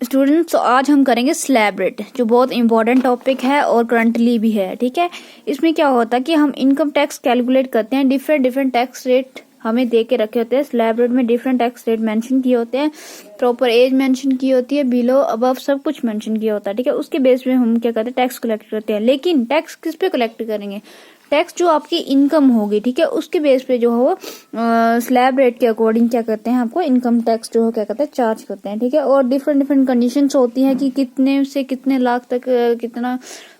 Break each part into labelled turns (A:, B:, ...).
A: Students, आज हम करेंगे स्लैब रेट, जो बहुत इंपॉर्टेंट टॉपिक है और करंटली भी है। ठीक है, इसमें क्या होता है कि हम इनकम टैक्स कैलकुलेट करते हैं। डिफरेंट टैक्स रेट हमें दे के रखे होते हैं। स्लैब रेट में डिफरेंट टैक्स रेट मेंशन किए होते हैं, प्रॉपर एज मेंशन की होती है, बिलो अबव सब कुछ मेंशन किया होता है। ठीक है, उसके बेस पे हम क्या करते हैं, टैक्स कलेक्ट करते हैं। लेकिन टैक्स किस पे कलेक्ट करेंगे? टैक्स जो आपकी इनकम होगी, ठीक है, उसके बेस पे जो हो स्लैब रेट के अकॉर्डिंग क्या करते हैं, आपको इनकम टैक्स जो हो क्या करते हैं, चार्ज करते हैं। ठीक है, और डिफरेंट कंडीशंस होती हैं कि कितने से कितने लाख तक कितना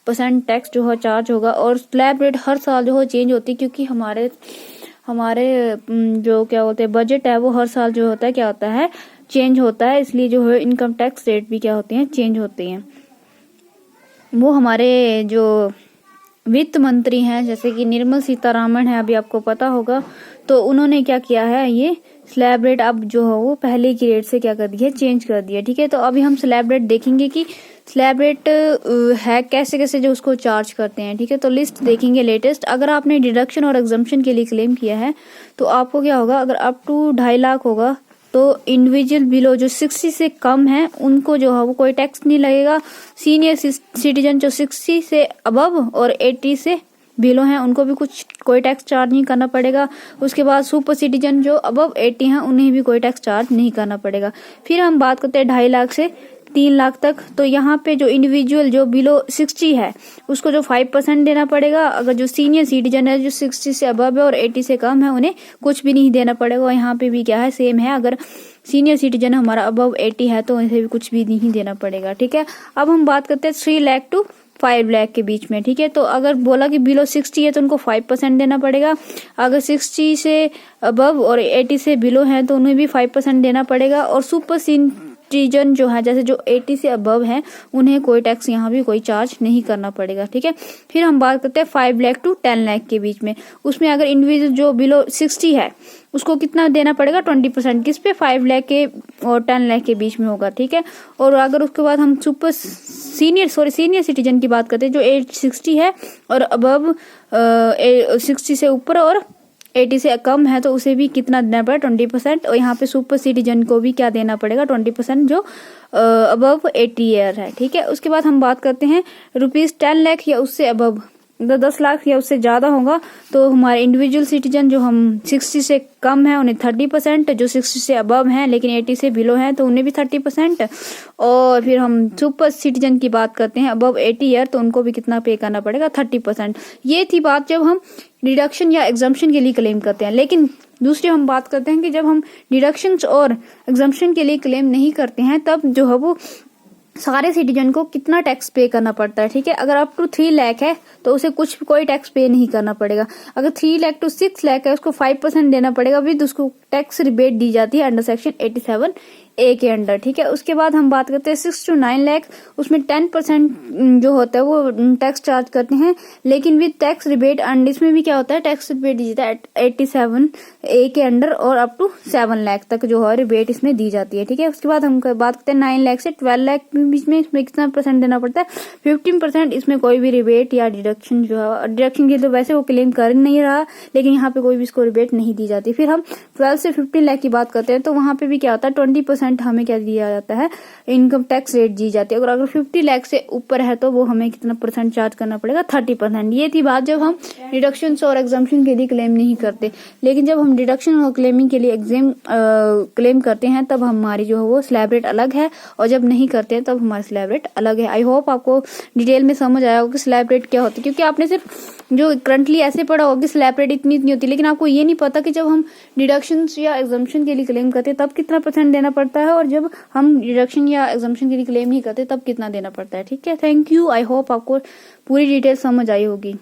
A: % टैक्स जो है चार्ज होगा। और स्लैब रेट हर साल जो हो चेंज होती है, क्योंकि हमारे जो क्या बोलते हैं बजट है, वो हर साल जो होता है क्या होता है, चेंज होता है। इसलिए जो है इनकम टैक्स रेट भी क्या होते हैं, चेंज होते हैं। वो हमारे जो वित्त मंत्री हैं, जैसे कि निर्मला सीतारामन है, अभी आपको पता होगा, तो उन्होंने क्या किया है, ये स्लैब रेट अब जो है वो पहले की रेट से क्या कर दिया, चेंज कर दिया। ठीक है, तो अभी हम स्लैब रेट देखेंगे कि स्लैब रेट है कैसे कैसे जो उसको चार्ज करते हैं। ठीक है, तो लिस्ट देखेंगे लेटेस्ट। अगर आपने डिडक्शन और एग्जम्पशन के लिए क्लेम किया है तो आपको क्या होगा, अगर अप टू 2.5 लाख होगा तो इंडिविजुअल बिलो जो 60 से कम है उनको जो है वो कोई टैक्स नहीं लगेगा। सीनियर सिटीजन जो 60 से अबव और 80 से बिलो हैं उनको भी कोई टैक्स चार्ज नहीं करना पड़ेगा। उसके बाद सुपर सिटीजन जो अबव 80 हैं उन्हें भी कोई टैक्स चार्ज नहीं करना पड़ेगा। फिर हम बात करते हैं 2.5 लाख से 3 लाख तक, तो यहाँ पे जो इंडिविजुअल जो बिलो 60 है उसको जो 5% देना पड़ेगा। अगर जो सीनियर सिटीजन है जो 60 से अबव है और 80 से कम है उन्हें कुछ भी नहीं देना पड़ेगा। यहाँ पे भी क्या है, सेम है। अगर सीनियर सिटीजन हमारा अबव 80 है तो उन्हें भी कुछ भी नहीं देना पड़ेगा। ठीक है, अब हम बात करते हैं 3 लाख टू 5 लाख के बीच में। ठीक है, तो अगर बोला कि बिलो 60 है तो उनको 5% देना पड़ेगा। अगर 60 से अबव और 80 से बिलो है तो उन्हें भी 5% देना पड़ेगा। और सुपर सिटीजन जो है, जैसे जो 80 से अबव है, उन्हें कोई टैक्स यहाँ भी कोई चार्ज नहीं करना पड़ेगा। ठीक है, फिर हम बात करते हैं 5 लाख टू 10 लाख के बीच में। उसमें अगर इंडिविजुअल जो बिलो 60 है उसको कितना देना पड़ेगा, 20%। किस पे? 5 लाख के और 10 लाख के बीच में होगा। ठीक है, और अगर उसके बाद हम सीनियर सिटीजन की बात करते हैं जो एज 60 है और अबव 60 से ऊपर और 80 से कम है तो उसे भी कितना देना पड़ेगा, 20%। और यहाँ पे सुपर सिटीजन को भी क्या देना पड़ेगा, 20% जो अबव 80 ईयर है। ठीक है, उसके बाद हम बात करते हैं ₹10 लाख या उससे अबव, 10 लाख या उससे ज्यादा होगा तो हमारे इंडिविजुअल सिटीजन जो हम 60 से कम है उन्हें 30%, जो 60 से अबव हैं लेकिन 80 से बिलो हैं तो उन्हें भी 30%। और फिर हम सुपर सिटीजन की बात करते हैं अबव 80 ईयर तो उनको भी कितना पे करना पड़ेगा, 30%। ये थी बात जब हम डिडक्शन या एग्जम्पशन के लिए क्लेम करते हैं। लेकिन दूसरी हम बात करते हैं कि जब हम डिडक्शंस और एग्जम्पशन के लिए क्लेम नहीं करते हैं तब जो है वो सारे सिटीजन को कितना टैक्स पे करना पड़ता है। ठीक है, अगर अप टू 3 लाख है तो उसे कोई टैक्स पे नहीं करना पड़ेगा। अगर 3 लाख टू 6 लाख है उसको 5% देना पड़ेगा, विद उसको टैक्स रिबेट दी जाती है अंडर सेक्शन 87A के अंडर। ठीक है, उसके बाद हम बात करते हैं 6 टू 9 लाख, उसमें 10% जो होता है वो टैक्स चार्ज करते हैं लेकिन विद टैक्स रिबेट। एंड इसमें भी क्या होता है, टैक्स रिबेट दी जाता है 87A के अंडर और अप टू 7 लाख तक जो है रिबेट इसमें दी जाती है। ठीक है, उसके बाद हम बात करते हैं 9 लाख से 12 लाख के बीच में, इसमें कितना % देना पड़ता है, 15%। इसमें कोई भी रिबेट या डिडक्शन जो है, डिडक्शन के तो वैसे वो क्लेम कर नहीं रहा लेकिन यहाँ पे कोई भी इसको रिबेट नहीं दी जाती। फिर हम 12 से 15 लाख की बात करते हैं तो वहां पे भी क्या होता है, 20% हमें क्या दिया जाता है, इनकम टैक्स रेट दी जाती है। अगर 50 लाख से ऊपर है तो वो हमें कितना % चार्ज करना पड़ेगा, 30%। ये थी बात जब हम डिडक्शन और एग्जम्पशन के लिए क्लेम नहीं करते। लेकिन जब हम डिडक्शन और क्लेमिंग के लिए क्लेम करते हैं तब हमारी जो है वो स्लैब रेट अलग है, और जब नहीं करते हैं तब हमारी स्लैब रेट अलग है। आई होप आपको डिटेल में समझ आया होगा कि स्लैब रेट क्या होती है, क्योंकि आपने सिर्फ जो करंटली ऐसे पढ़ा होगा कि स्लैब रेट इतनी होती है, लेकिन आपको ये नहीं पता कि जब हम डिडक्शन या एग्जम्पशन के लिए क्लेम करते हैं तब कितना % देना पड़ता है, और जब हम डिडक्शन या एग्जम्पशन के लिए क्लेम नहीं करते तब कितना देना पड़ता है। ठीक है, थैंक यू। आई होप आपको पूरी डिटेल समझ आई होगी।